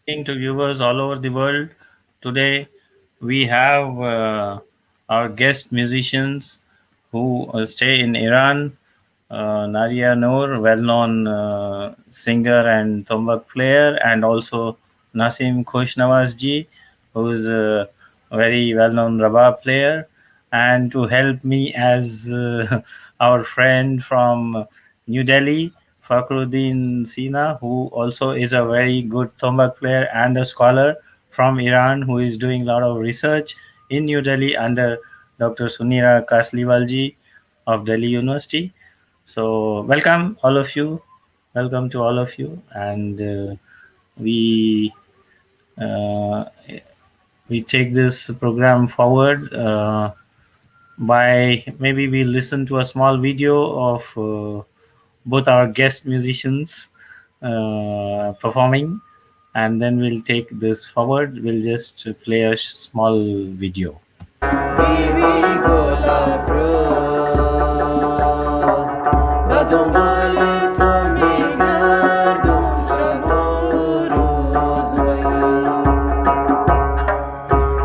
Greeting to viewers all over the world. Today, we have our guest musicians who stay in Iran. NARIA NOUR, well-known singer and tombak player, and also NASIM KHOSHNAWAZ ji, who is a very well-known rabab player. And to help me as our friend from New Delhi, Fakhruddin Sina, who also is a very good tombak player and a scholar from Iran, who is doing a lot of research in New Delhi under Dr. Sunira Kasliwalji of Delhi University. So, welcome all of you. Welcome to all of you, and we uh, we take this program forward by maybe we listen to a small video of both our guest musicians performing, and then we'll take this forward. We'll just play a small video. بیبی گل افروز و دنبال تو میگردم شب و روز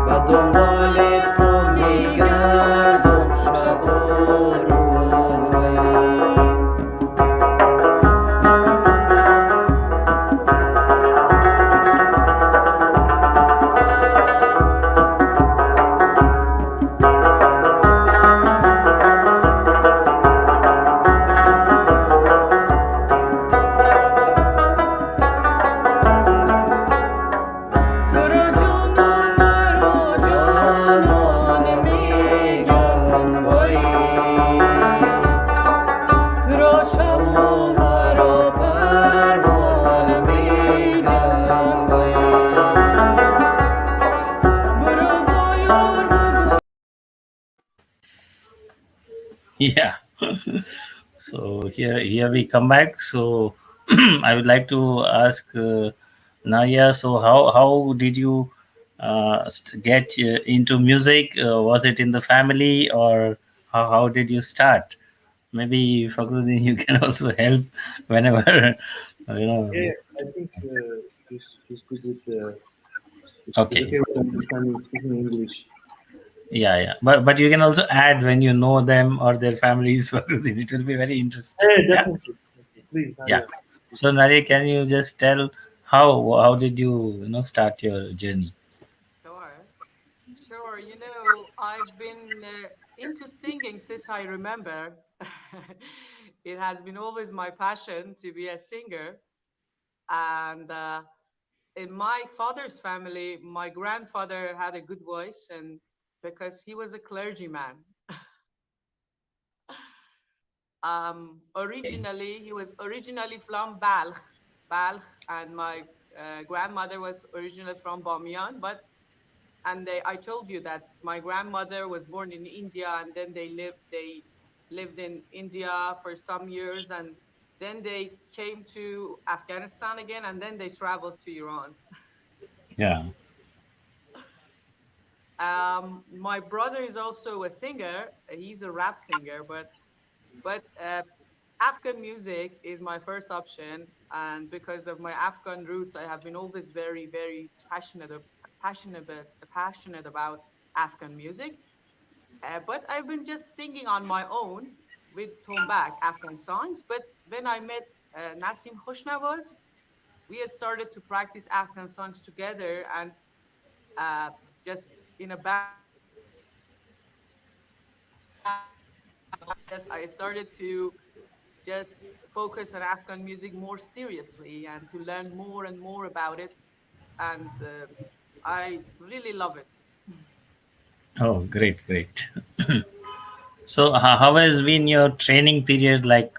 و دنبال تو میگردم شب و روز تو را جانان مرا جانان میگم وای تو را شب و مرا پروانه میگم وای برو با یار بگو Yeah. So here we come back. So I would like to ask Naya. So how did you get into music? Was it in the family, or how did you start? Maybe Fakhruddin, you can also help whenever you know. Yeah, I think she's good with it's Okay. okay with understanding speaking English. Yeah. But you can also add when you know them or their families. Fakhruddin. It will be very interesting. Yeah, Yeah. definitely. Please, Yeah. Nadia. So Nari, can you just tell how did you start your journey? Sure, sure. I've been into singing since I remember. It has been always my passion to be a singer. And in my father's family, my grandfather had a good voice, and because he was a clergyman. Originally, he was originally from Balkh, and my grandmother was originally from Bamiyan, I told you that my grandmother was born in India, and then they lived in India for some years, and then they came to Afghanistan again, and then they traveled to Iran. Yeah. My brother is also a singer. He's a rap singer, but Afghan music is my first option, and because of my Afghan roots, I have been always very, very passionate about Afghan music. But I've been just singing on my own with Tombak Afghan songs. But when I met Nasim Khoshnawaz, we had started to practice Afghan songs together, and just in a band, yes, I started to just focus on Afghan music more seriously and to learn more and more about it. And I really love it. Oh, great. So how has been your training period? Like,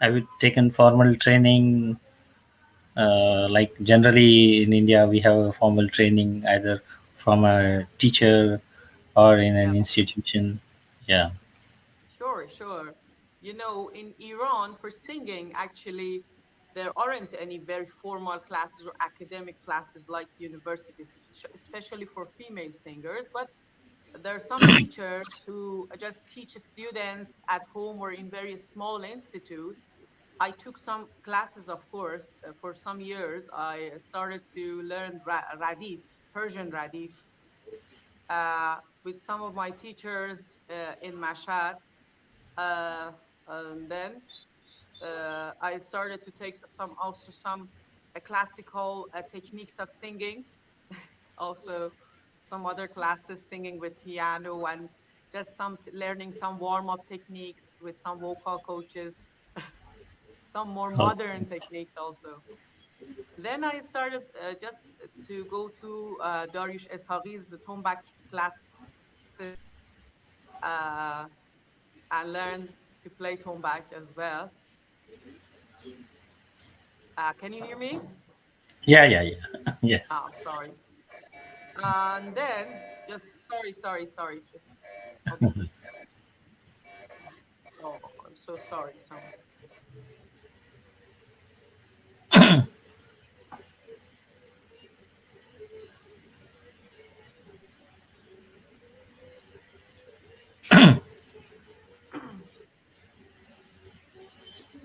have you taken formal training? Like generally in India, we have a formal training either from a teacher or in Yeah, an institution. Yeah. sure, sure. In Iran, for singing, actually, there aren't any very formal classes or academic classes like universities, especially for female singers. But there are some teachers who just teach students at home or in very small institutes. I took some classes, of course, for some years. I started to learn Radif, Persian Radif, with some of my teachers in Mashhad. Uh, and then I started to take some classical techniques of singing, also some other classes singing with piano and just learning some warm up techniques with some vocal coaches, some more Oh, modern techniques also. Then I started just to go to Dariush Eshaqi's tombak classes uh, and learn to play tombak as well. Can you hear me? yeah, yeah, yeah. Yes. Oh, sorry. And then just sorry. Just okay. Oh, I'm so sorry.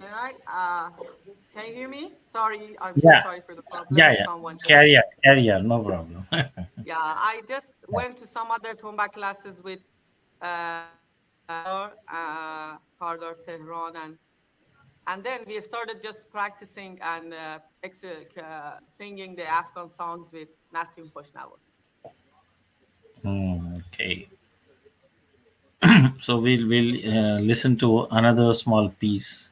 All right. Can you hear me? Sorry, I'm so Yeah, sorry for the yeah, problem. yeah. Someone just Carry on, no problem. yeah. I just went to some other Tomba classes with Kardar Tehran, and then we started just practicing and singing the Afghan songs with Nasim Khoshnawaz. Okay, so we'll listen to another small piece.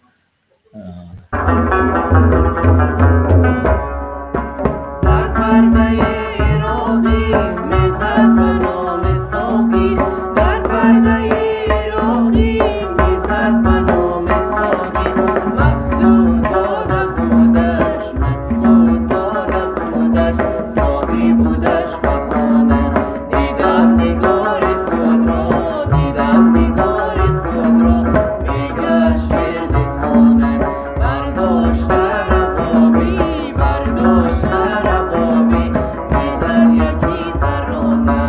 در پرده عراقی میزد به نام ساقی در پرده عراقی میزد به نام ساقی مقصود داده بودش مقصود داده بودش ساقی بودش بهانه دیدم نگار خود را دیدم نگار خود را میگشت گرد خانه برداشته ربابی برداشته ربابی میزد یکی ترانه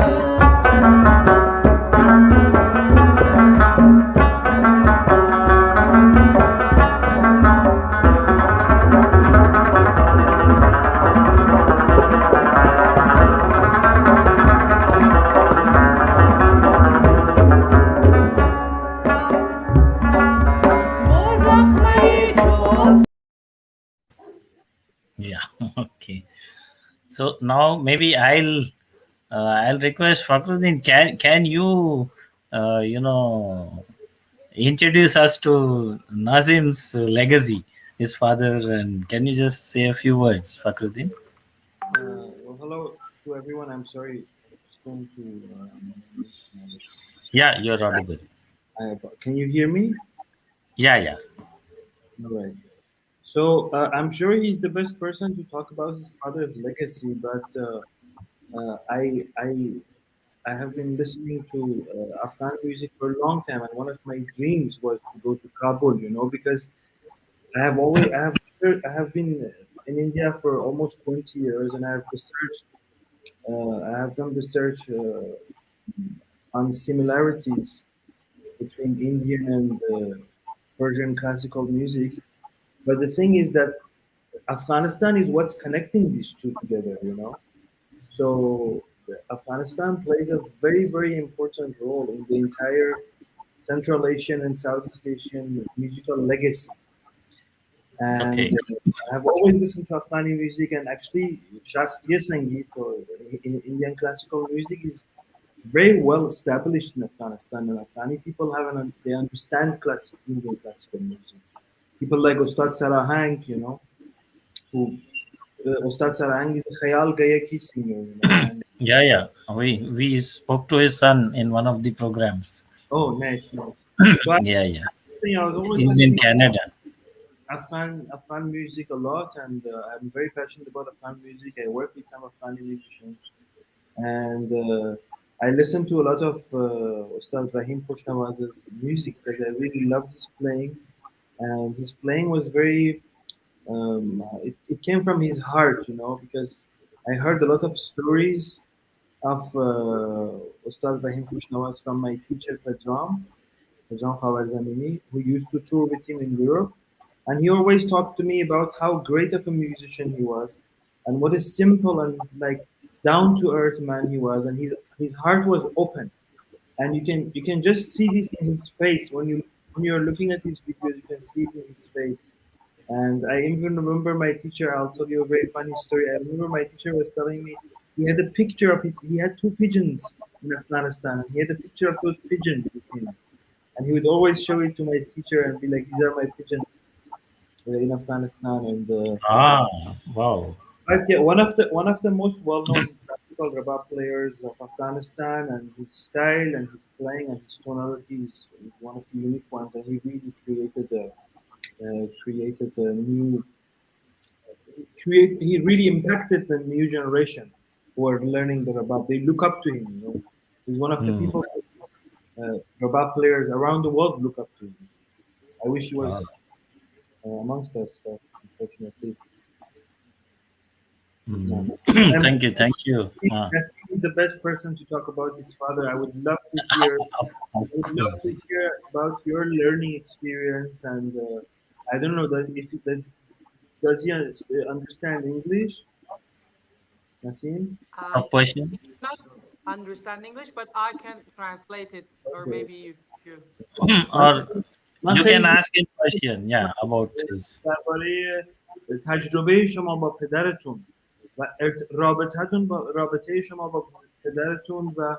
با زخمه چوب Yeah, okay. So now maybe I'll request Fakhruddin. Can you introduce us to Nazim's legacy, his father, and can you just say a few words, Fakhruddin? Well, hello to everyone. I'm sorry. I'm just going to mute Yeah, you're audible. can you hear me? Yeah, yeah. All right. So I'm sure he's the best person to talk about his father's legacy, but uh, I I I have been listening to Afghan music for a long time, and one of my dreams was to go to Kabul. Because I have been in India for almost 20 years, and I have researched. I have done research on similarities between Indian and Persian classical music. But the thing is that Afghanistan is what's connecting these two together. So Afghanistan plays a very, very important role in the entire Central Asian and Southeast Asian musical legacy. And Okay. I have always listened to Afghani music, and actually, Shastriya Sangeet or Indian classical music is very well established in Afghanistan. And Afghani people they understand Indian classical music. People like Ustad Sarahang, who Ustad Sarahang is a Khayal Gayaki singer. And Yeah, yeah. We spoke to his son in one of the programs. oh, nice, nice. So Yeah, yeah. I was always He's in listening Canada. Afghan music a lot, and I'm very passionate about Afghan music. I work with some Afghani musicians, and I listen to a lot of Ustad Rahim Khoshnawaz's music because I really loved his playing, and his playing was very. It came from his heart, because I heard a lot of stories of Ustad Rahim Khoshnawaz from my teacher Pedram Khawarzamini, who used to tour with him in Europe, And he always talked to me about how great of a musician he was, and what a simple and like down to earth man he was, and his heart was open, and you can just see this in his face when you're looking at his videos. You can see it in his face. And I even remember my teacher. I'll tell you a very funny story. I remember my teacher was telling me he had a picture of his. He had two pigeons in Afghanistan, and he had a picture of those pigeons with him. And he would always show it to my teacher and be like, "These are my pigeons in Afghanistan." And Ah, wow. but yeah, one of the most well-known classical rabab players of Afghanistan, and his style and his playing and his tonality is one of the unique ones. And he really created a new create. He really impacted the new generation who are learning the rabab. They look up to him. He's one of the Hmm. people rabab players around the world look up to him. I wish he Ah, was amongst us, but unfortunately, he's not. hmm. I'm Thank you, thank you. Nassim is the best person to talk about his father. I would love to hear. Of I would love course. to hear about your learning experience, and I don't know that if he does he understand English, Nassim? A He question? does not understand English, but I can translate it, or Okay. maybe you. من Or من you خیلی can دوست ask him question, دارم yeah, about his. درباره تجربه شما با پدرتون و رابطتون با رابطه شما با پدرتون و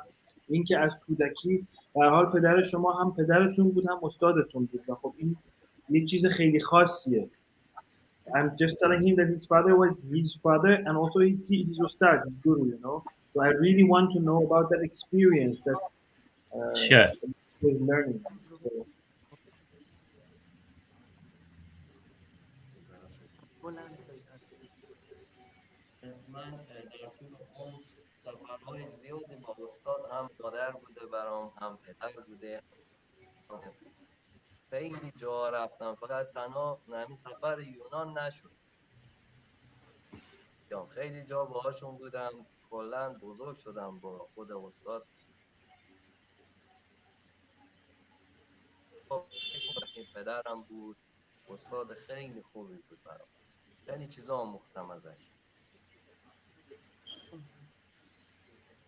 اینکه از کودکی به هر حال پدر شما هم پدرتون بود هم استادتون بود و خب این یه چیز خیلی خاصیه. I'm just telling him that his father was his father and also his ustad, his guru. So I really want to know about that experience that Sure. he was learning. So, بلند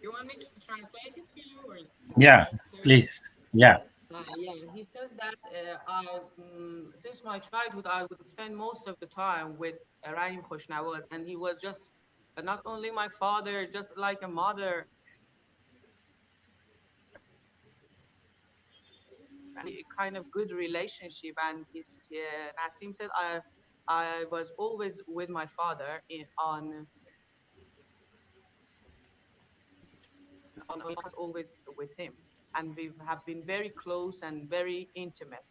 You want me to translate it for you, or is it Yeah, necessary? please. Yeah. Yeah, he says that since my childhood, I would spend most of the time with Rahim Khoshnawaz, and he was just not only my father, just like a mother, and a kind of good relationship. And Nasim said, I was always with my father on I was always with him, and we have been very close and very intimate.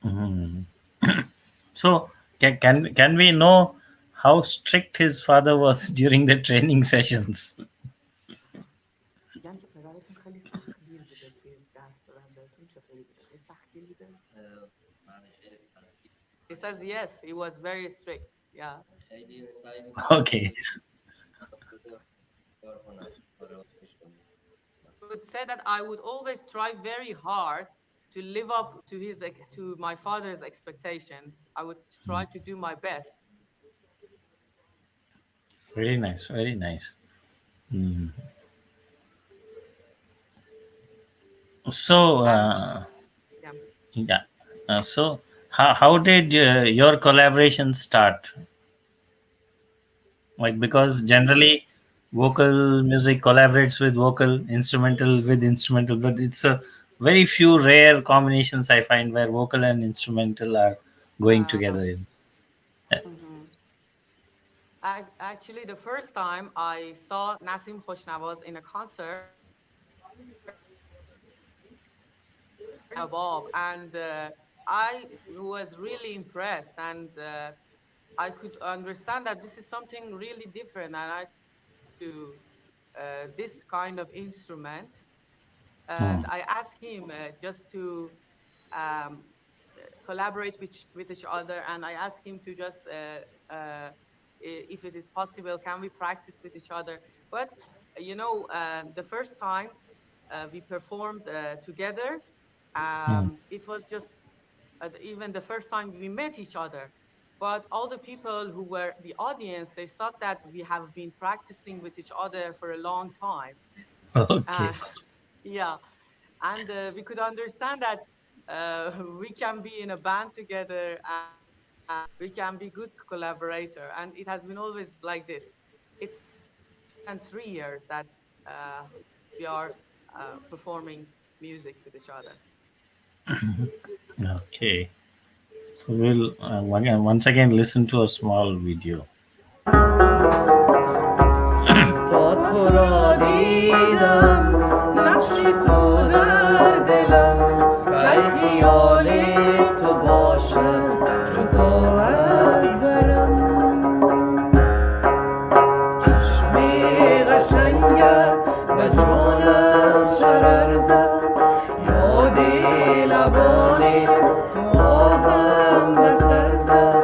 Mhm. So can we know how strict his father was during the training sessions? میگن که پدرتون خیلی سختگیر بوده توی درس دادن بهتون، چطوری بوده؟ خیلی سختگیر بوده؟ He says yes, he was very strict. Yeah. Okay. I would say that I would always try very hard to live up to to my father's expectation. I would try to do my best. Very nice. Very nice. Mm. So And yeah. yeah. So how did your collaboration start? Like, because generally vocal music collaborates with vocal, instrumental with instrumental, but it's a very few rare combinations I find where vocal and instrumental are going Uh, together in. mhm. Actually, the first time I saw Nasim Khoshnawaz in a concert, Bob, and I was really impressed, and I could understand that this is something really different, and I to this kind of instrument. Hmm. And I asked him just to um, collaborate with each other, and I asked him to just if it is possible, can we practice with each other? But the first time we performed together, Hmm. it was just even the first time we met each other. But all the people who were the audience, they thought that we have been practicing with each other for a long time. Okay. Uh, yeah, and we could understand that we can be in a band together and we can be good collaborator. And it has been always like this. It's been more than 3 years that uh, we are performing music with each other. Okay. So we'll once again listen to a small video. Yes, yes. تا تو را دیدم نقشی تو در دلم که خیال تو باشد جدا از برم چشمی قشنگت به جانم شرر زد یادی لبانی تو آهم به سر زد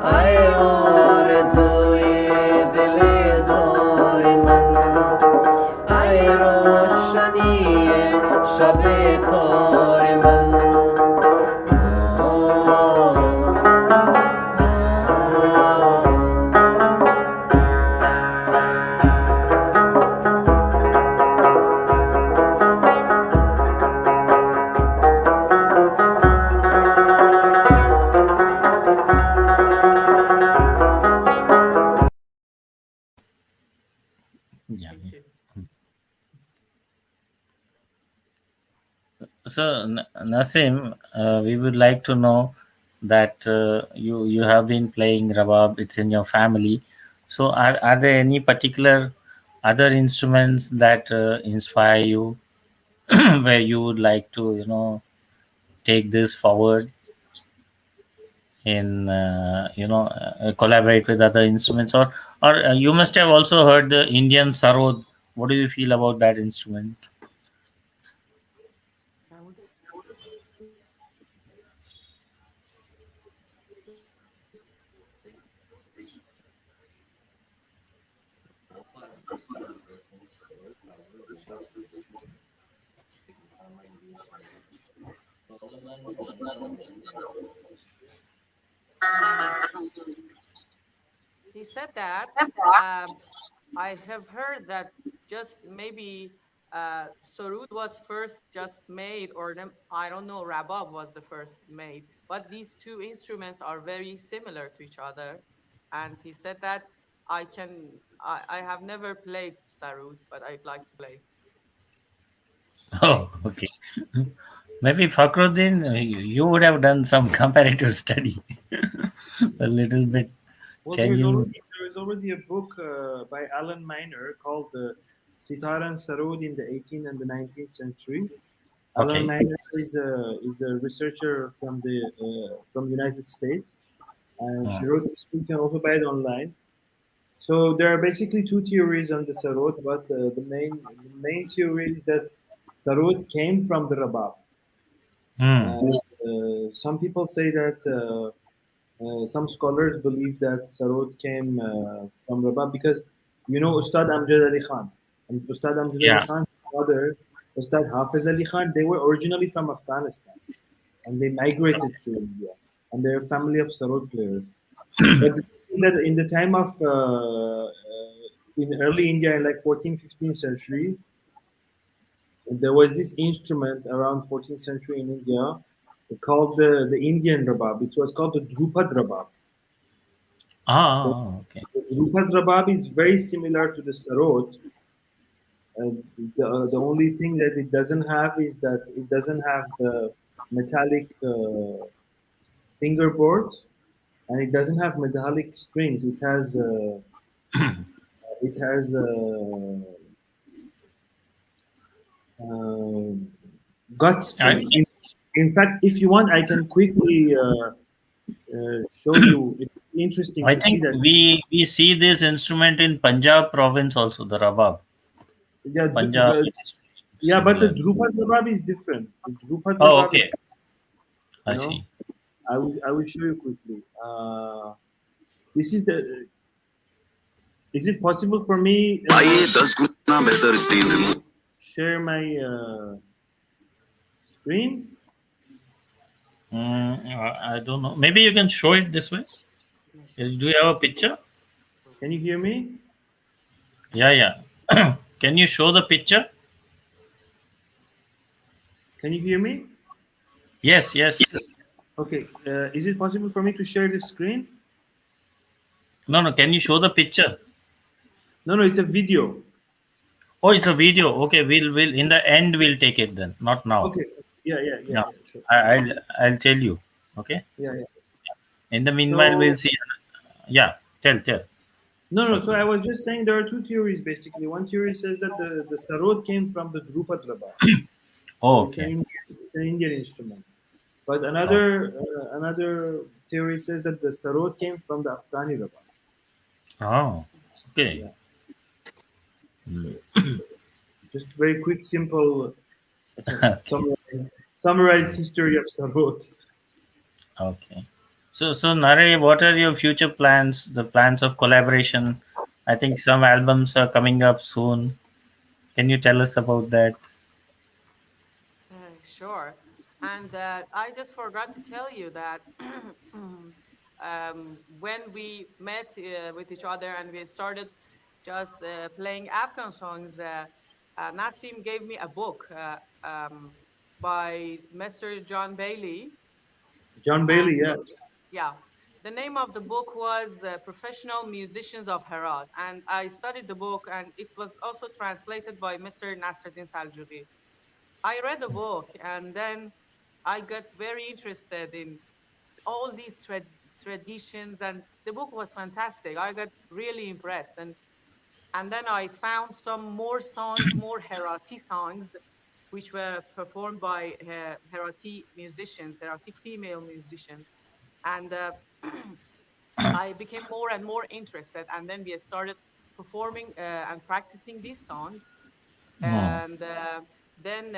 ای آرزوی دل زار من ای روشنی شب تار من Yeah. Thank you. So, Nasim, we would like to know that you have been playing rabab. It's in your family. So, are there any particular other instruments that inspire you, where you would like to take this forward in collaborate with other instruments, or you must have also heard the Indian sarod. What do you feel about that instrument? He said that I have heard that just maybe Sarud was first just made, or I don't know, Rabab was the first made. But these two instruments are very similar to each other. And he said that I have never played Sarud, but I'd like to play. Oh, okay. Maybe Fakhruddin, you would have done some comparative study a little bit. Well, Can you? there is already a book by Alan Miner called Sitar and Sarod in the 18th and the 19th century. Alan Okay. Miner is a researcher from the United States, and she Oh. wrote this book. You can also buy it online. So there are basically two theories on the sarod, but the main theory is that sarod came from the rabab. Hmm. And some people say that some scholars believe that sarod came from rabab because Ustad Amjad Ali Khan and Ustad Amjad Ali Yeah. Khan's father, Ustad Hafiz Ali Khan, they were originally from Afghanistan and they migrated to India, and they're a family of sarod players. But the thing is that in the time of in early India, in like 14th, 15th century, there was this instrument around 14th century in India called the Indian rabab. It was called the Drupad rabab. So Okay. the Drupad rabab is very similar to the sarod. The only thing that it doesn't have is that it doesn't have the metallic fingerboards, and it doesn't have metallic strings. It has uh, gut I strings. think In fact, if you want, I can quickly show you. It's interesting I to see think that. we see this instrument in Punjab province also, the rabab. Yeah, Punjab, it is yeah, but the similar. Drupad Rabab is different. The Drupad Oh, Rabab is, okay. you I know, see. I will show you quickly. This is the. Is it possible for me share my screen? I don't know. Maybe you can show it this way. Yeah, sure. Do you have a picture? Can you hear me? Yeah, yeah. Can you show the picture? Can you hear me? Yes, yes. Okay. Is it possible for me to share the screen? No, no. Can you show the picture? No, no, it's a video. Oh, it's a video. Okay, we'll in the end we'll take it then. Not now. Okay. Yeah, yeah, yeah, No, yeah. Sure. I'll tell you. Okay. Yeah, yeah. In the meanwhile, we'll So see. Yeah. Tell. no, no. So Okay. I was just saying there are two theories basically. One theory says that the sarod came from the Drupad Rabab. So Oh, it's okay. An Indian instrument. But Oh. another theory says that the sarod came from the Afghani Rabab. Oh. Okay. Yeah. Mm. Just very quick, simple summarize history of sarod. Okay. So Nare, what are your future plans? The plans of collaboration. I think some albums are coming up soon. Can you tell us about that? Sure. And I just forgot to tell you that when we met with each other and we started just playing Afghan songs, Nasim gave me a book by Mr. John Bailey. John And Bailey, yeah. yeah, the name of the book was Professional Musicians of Herat. And I studied the book, and it was also translated by Mr. Nasruddin Saljuqi. I read the book, and then I got very interested in all these traditions, and the book was fantastic. I got really impressed, and then I found some more songs, more Herati songs, which were performed by Herati musicians, Herati female musicians, and I became more and more interested. And then we started performing and practicing these songs. Oh. And then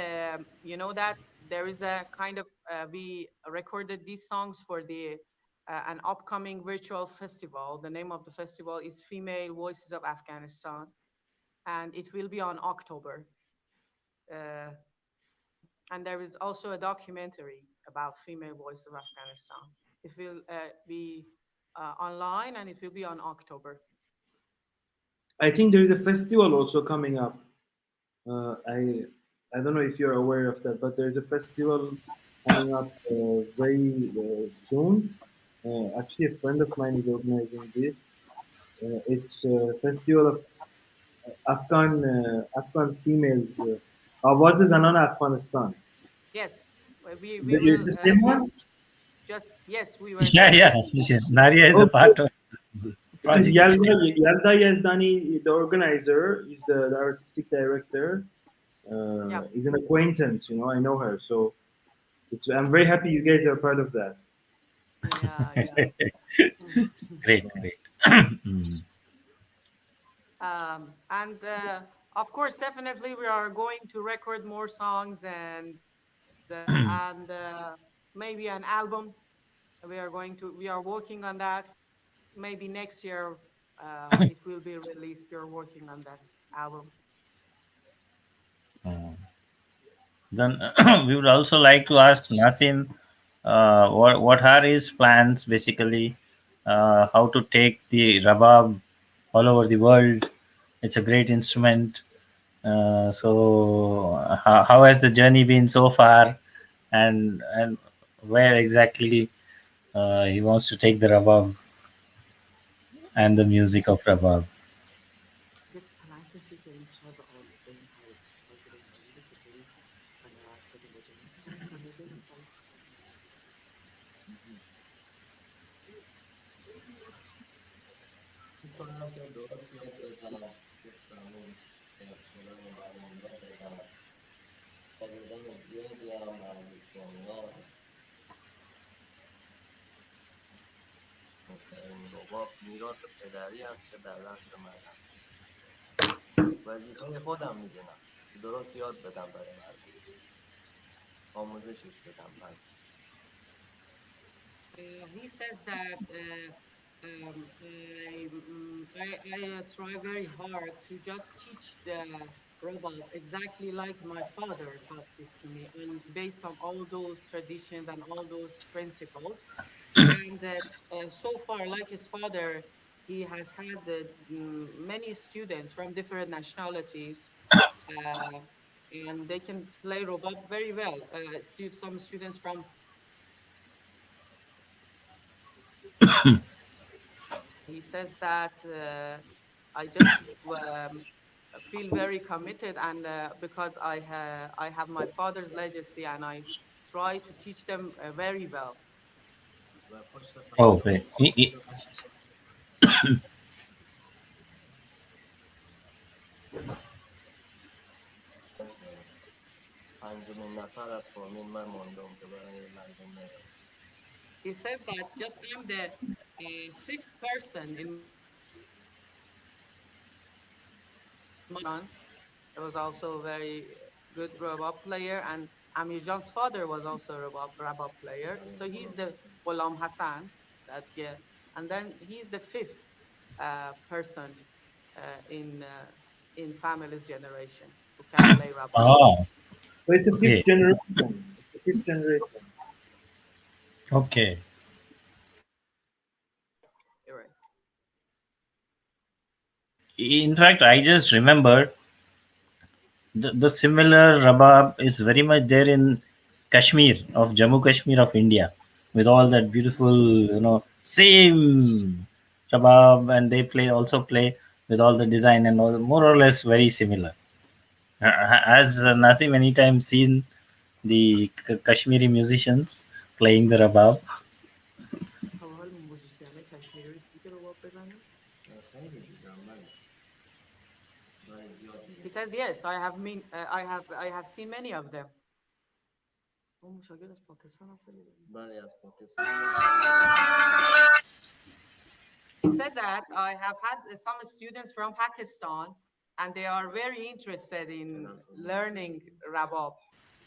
you know that there is a kind of we recorded these songs for the an upcoming virtual festival. The name of the festival is Female Voices of Afghanistan, and it will be on October. uh, and there is also a documentary about female voices of Afghanistan. It will be online, and it will be on October. I think there is a festival also coming up. I don't know if you're aware of that, but there's a festival coming up very soon. Actually, a friend of mine is organizing this. It's a festival of Afghan females. Awaz Zanan Afghanistan. Yes, we It's will the same one just yes, we were Yeah, there. yeah. Naria is a okay, part of the because project. Yalda Yazdani, the organizer, is the artistic director. Yeah, Is an acquaintance, I know her, so I'm very happy you guys are part of that. yeah, yeah. Great, great. Mm. And of course, definitely, we are going to record more songs, and maybe an album. We are working on that. Maybe next year, it will be released. We are working on that album. Then we would also like to ask Nasim, what are his plans basically, how to take the rabab all over the world. It's a great instrument. So how has the journey been so far, and where exactly he wants to take the rabab and the music of rabab. یه پلنگ چیز داریم شب داریم حواس داریم حوالی چطوری اگر حرف زدیم راجع به میکنم که درست یاد بدم گفتم احترام برنامه بدم شاگردان زیادی هم دانشجویان مستقیم رباب میراث پدری است که در دست من است وظیفه خودم میدونم که درست یاد بدم برای مردم آموزشش بدم من He says that I try very hard to just teach Rabab, exactly like my father taught this to me, and based on all those traditions and all those principles. And so far, like his father, he has had many students from different nationalities, uh, and they can play Rabab very well. Some students from he says that I just feel very committed, and because I have my father's legacy, and I try to teach them very well. Okay. انجمین نفر از فامیل من ماندم که برای لندن نیام. He says that just I'm the fifth person in my family to play Rabab. Son was also a very good Rabab player, and Amirjan's father was also a Rabab player. So he's the Ghulam Hassan, that yeah, and then he's the fifth person in family's generation who can play Rabab. Oh, So it's the fifth okay. generation. It's the fifth generation. Okay. You're right. In fact, I just remember the similar rabab is very much there in Kashmir of Jammu Kashmir of India, with all that beautiful, same rabab, and they play with all the design and all, more or less very similar. Has Nasim anytime seen the Kashmiri musicians playing the rabab? تا به حال موزیسین کشمیری رو دیدی که رباب بزنه؟ خیلی دیدم بله، برای زیاد He دیدم. says yes. I have seen many of them. اون مشاگل از پاکستان هم خیلی داریم. بله از پاکستان هم خیلی دیدم. He said that I have had some students from Pakistan, and they are very interested in learning Rabab.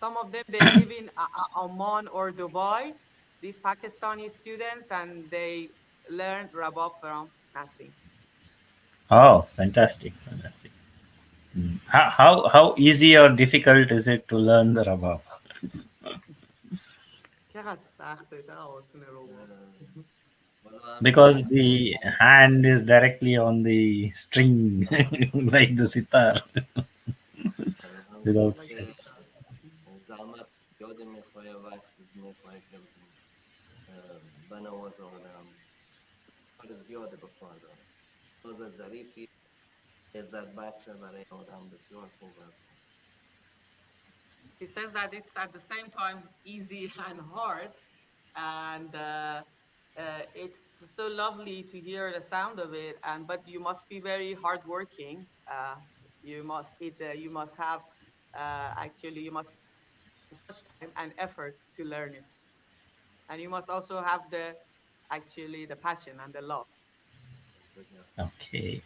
Some of them they live in Oman or Dubai. These Pakistani students, and they learn Rabab from Nasim. Oh, fantastic! Fantastic. How easy or difficult is it to learn the rabab? چقدر سخته، چقدر آسونه رباب. حالا همین Because که the hand is directly on the string like the sitar همینطور without Like که frets. زحمت زیادی میخواه، وقت میخواه که بنوازه آدم، کار زیاده به کار داره. ساز ظریفی، لذت بخشه برای آدم، بسیار خوب است. he says that it's at the same time easy and hard, and it's so lovely to hear the sound of it. And but you must be very hardworking. You must have actually you must spend so much time and effort to learn it, and you must also have the actually the passion and the love. Okay.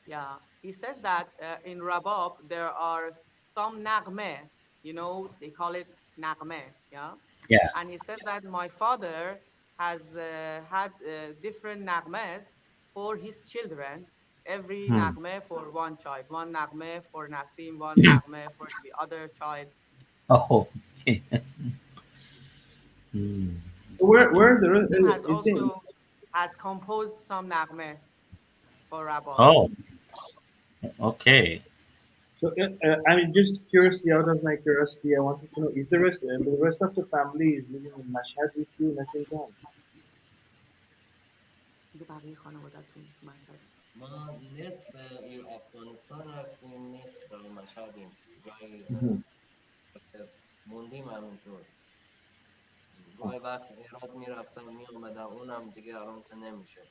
Yeah, he says that in Rabab there are some nagme, they call it nagme, yeah. Yeah. And he said that my father has had different nagmes for his children. Every Hmm. nagme for one child, one nagme for Nasim, one nagme for the other child. Oh. Okay. Hmm. So where the Nasim has is the also has composed some nagme for Rabab. Oh. Okay. so I mean, just curiosity, out of my curiosity, I wanted to know: is the rest of the family is living in Mashhad with you, Nasim Khan? میگه بقیه خانواده‌تون تو مشهد. ما نصف افغانستان هستیم، نصف مشهدیم، جای Mhm. موندیم همینطور. گاهی وقت هرات میرفتم میامدم، اونم دیگه الان که نمیشه.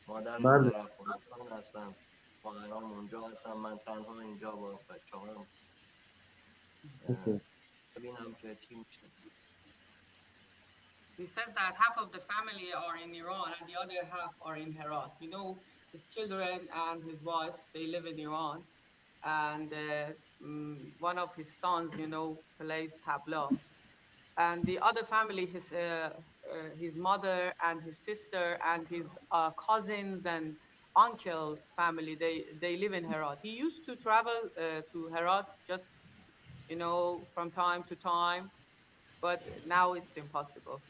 مادرم Bale. در افغانستان هستن، خواهرام اونجا هستن، من تنها اینجا با بچه‌هام. Okay. ببینم که چی میشه. He says that half of the family are in Iran and the other half are in Herat. His children and his wife, they live in Iran. And one of his sons, plays tabla. And the other family, his mother and his sister and his cousins and uncles family, they live in Herat. He used to travel to Herat just, from time to time, but now it's impossible.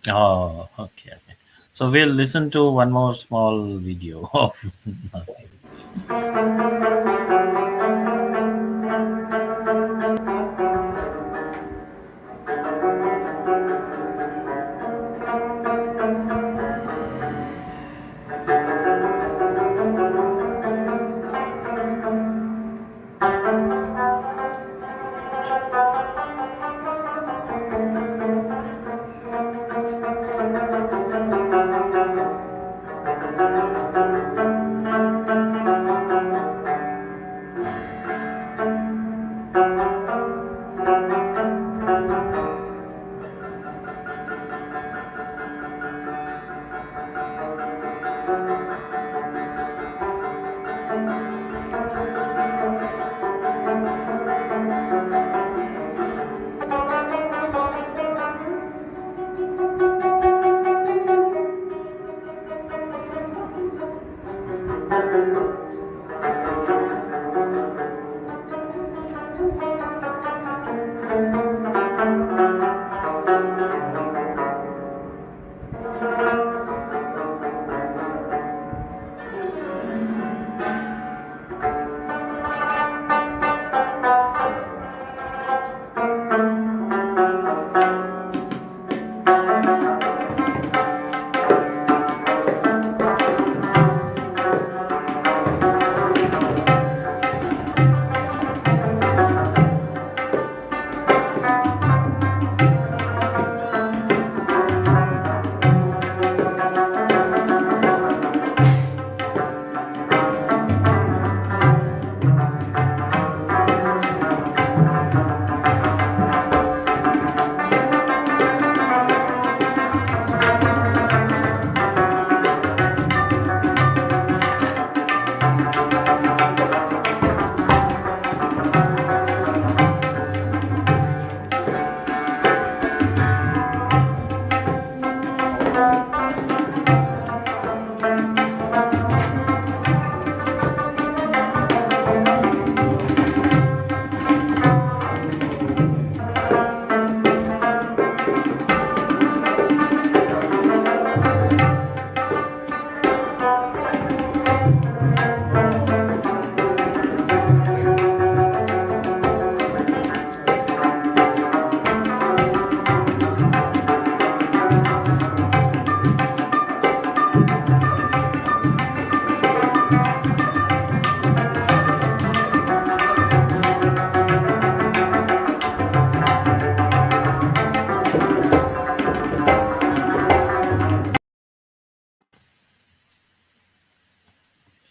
Oh, okay, okay. So we'll listen to one more small video of Nasim.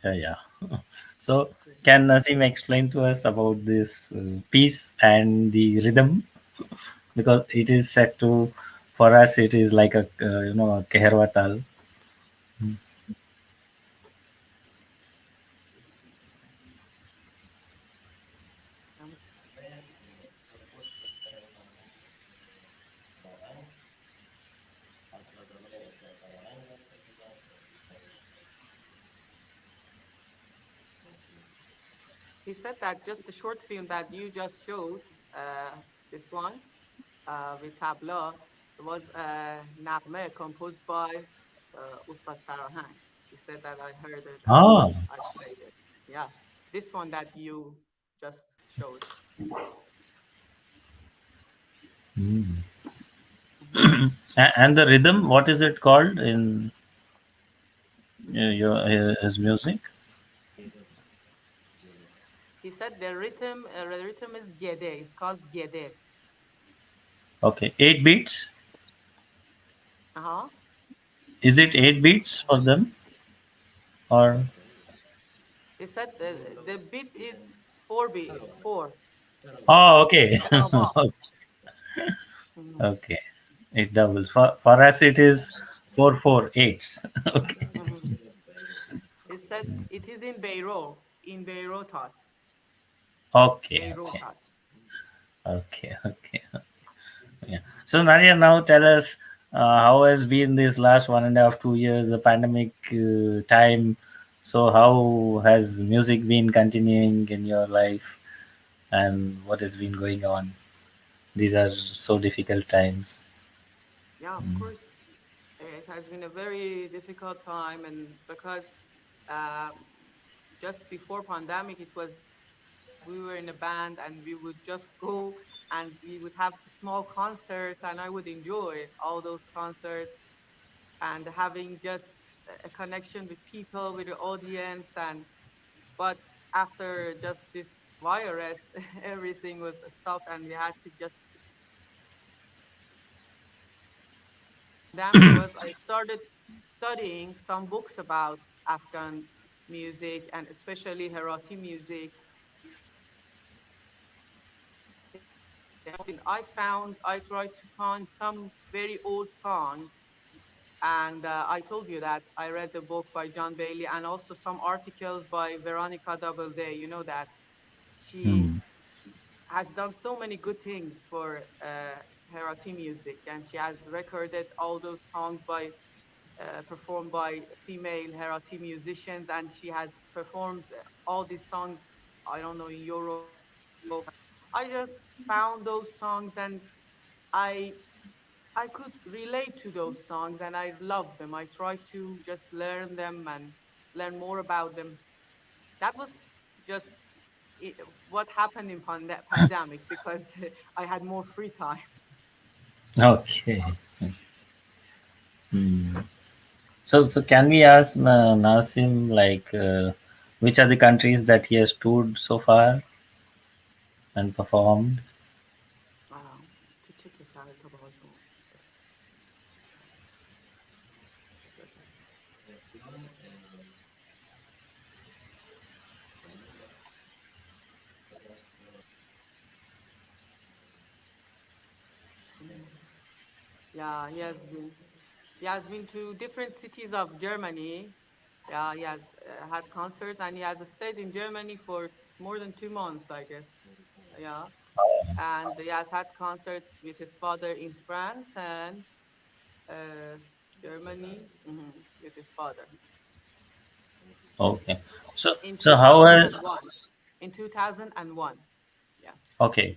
Yeah, yeah. So, can Nasim explain to us about this piece and the rhythm? Because it is set to, for us, it is like a a keherwatal. Um, he said that just the short film that you just showed, uh, this one with tabla, was a nagme composed by Ustad Sarahang. He said that I heard it and Ah, I played it. Yeah, this one that you just showed. mm. Mhm. And the rhythm, what is it called in your his music? He said the rhythm is gede. It's called gede. Okay, 8 beats. Uh-huh. Is it 8 beats for them or? He said the beat is four. Oh, okay. Daraba. Mhm. Okay, it doubles. For us, it is 4 4 8s. Okay, Mhm. He said it is in okay, okay, Beirotat. okay, okay. Yeah. So Nadia, now tell us how has been this last 1.5, 2 years, the pandemic time. So how has music been continuing in your life, and what has been going on? These are so difficult times. Yeah, of course. It has been a very difficult time, and because uh, just before pandemic, it was like we were in a band and we would just go and we would have small concerts, and I would enjoy all those concerts and having just a connection with people, with the audience, and but after just this virus, everything was stopped and we had to just pandemic was I started studying some books about Afghan music and especially Herati music. I tried to find some very old songs. And I told you that I read the book by John Bailey and also some articles by Veronica Doubleday. You know that she Hmm. has done so many good things for Herati music, and she has recorded all those songs by performed by female Herati musicians, and she has performed all these songs. I don't know in Europe, and I just found those songs, and I I could relate to those songs, and I love them. I tried to just learn them and learn more about them. That was just what happened in pandemic because I had more free time. Okay. Hmm. So can we ask Nasim, like, which are the countries that he has toured so far and performed? تو چه کشور تا به حال شما رفتی؟ Vietnam and Cambodia. Yeah, he has been to different cities of Germany. Yeah, he has had concerts and he has stayed in Germany for more than 2 months, I guess. Yeah, and he has had concerts with his father in France and uh, Germany with his father Okay. So in so how has 2001. In 2001, yeah. okay.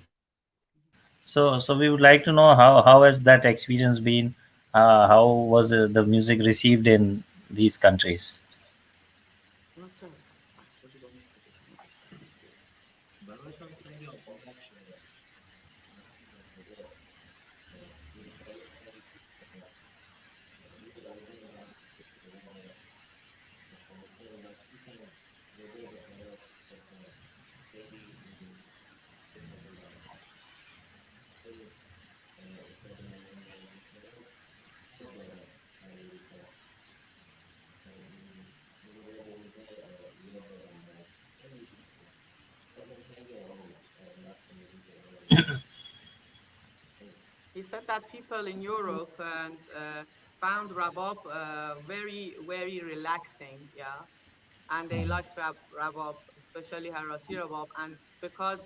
So we would like to know how has that experience been? How was the music received in these countries? اونا چرا بحث با نیست که شما داشتن. برایشان خیلی آمادش شده. میگه این کاری کاری میگه He said that people in Europe and found Rabab very, very relaxing, yeah, and they liked Rabab, especially Harati Rabab, and because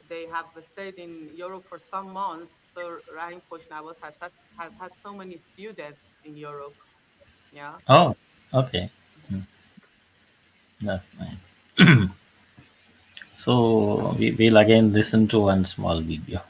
they have stayed in Europe for some months, so Rahim Khoshnawaz has had so many students in Europe, yeah. Oh, okay. Hmm, that's nice. So we will again listen to one small video.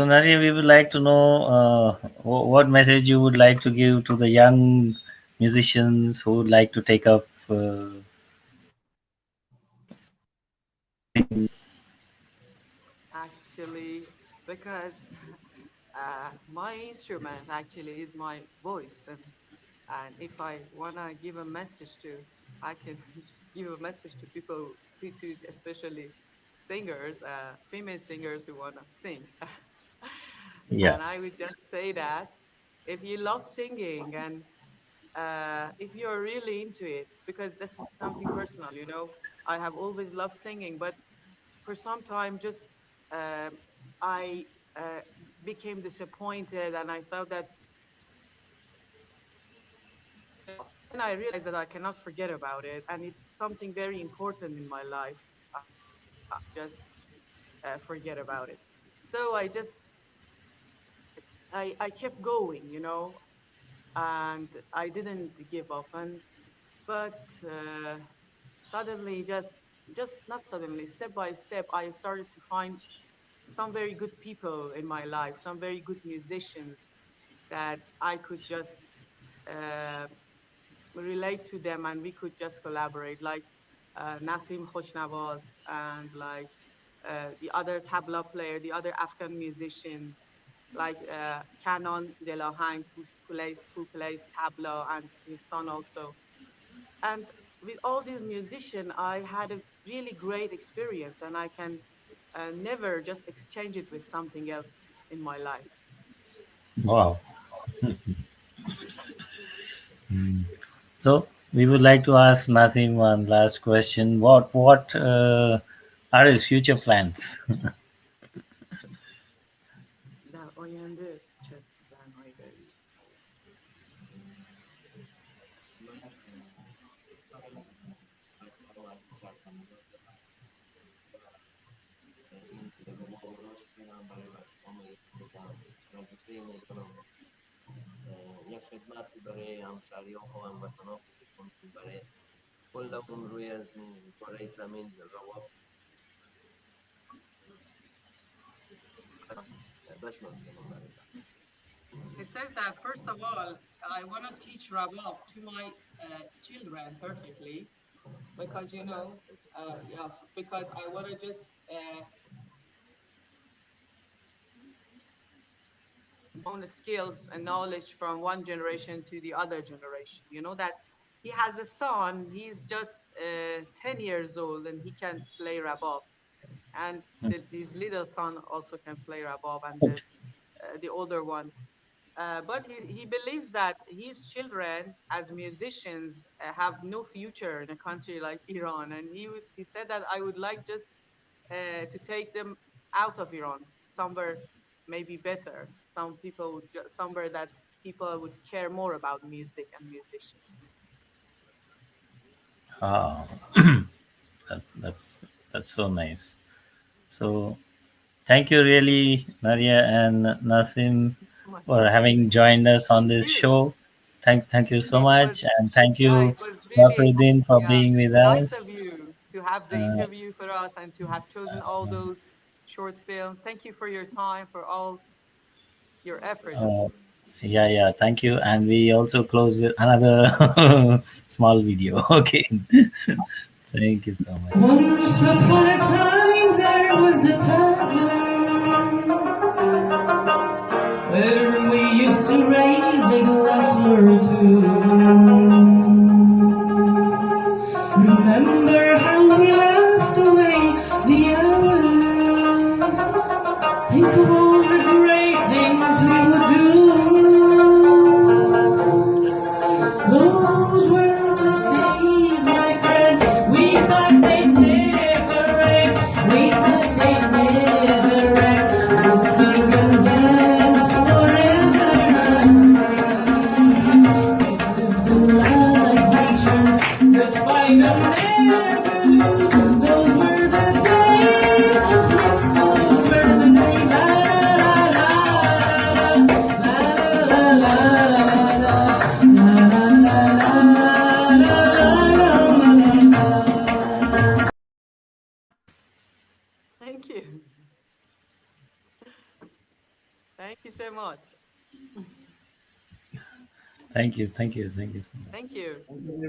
So, Nari, we would like to know what message you would like to give to the young musicians who would like to take up. Actually, because my instrument actually is my voice, and if I wanna give a message to, I can give a message to people, to especially singers, female singers who wanna sing. Yeah. And I would just say that if you love singing and if you're really into it, because that's something personal, I have always loved singing, but for some time, just I uh, became disappointed, and I felt that then I realized that I cannot forget about it, and it's something very important in my life. Just forget about it. So I kept going, and I didn't give up. And but suddenly, just not suddenly, step by step, I started to find some very good people in my life, some very good musicians that I could just uh, relate to them, and we could just collaborate, like Nasim Khoshnawaz, and like the other tabla player, the other Afghan musicians, like Canon Delahang, who plays tabla, and his son also. And with all these musicians, I had a really great experience, and I can never just exchange it with something else in my life. Wow. So we would like to ask Nasim one last question. What are his future plans? در آینده چه پلن‌هایی داری؟ من کارم سرمایه این دیپلم رو درست کنم برای بچه‌هام بدم وظیفه میکنم یک خدمتی برای همشهریان و هموطنان بکنم برای کل اون روی از کره زمین روابط بشناسونم برای He says that first of all, I want to teach Rabab to my children perfectly, because yeah, because I want to just own the skills and knowledge from one generation to the other generation. You know that he has a son. He's just 10 years old, and he can play Rabab, and his little son also can play Rabab, and the older one. But he believes that his children, as musicians, have no future in a country like Iran. And he said that I would like just to take them out of Iran, somewhere maybe better, somewhere that people would care more about music and musicians. Ah, that's so nice. So thank you really, Naria and Nasim, Much. for having joined us on Thank this you. show. Thank you so It was, much, and thank yeah, you, it was really, Fakhruddin, for yeah, being with nice us. of you to have the Uh, interview for us and to have chosen all those short films. Thank you for your time, for all your efforts. uh, yeah, thank you. And we also close with another small video. Okay, thank you so much. Once upon a time there was a tavern where we used to raise a glass or two. Remember how we laughed away the hours. Think of all the great things we would do. Those were the days, my friend. We thought they'd never end. We thought they'd never end. We'd sing and dance forever and ever. Lived a life like creatures that find and never lose. Those were the days of bliss. Those were the days. La la la la la la la. Thank you. Thank you so much. Thank you, thank you, thank you so much. Thank you. Thank you very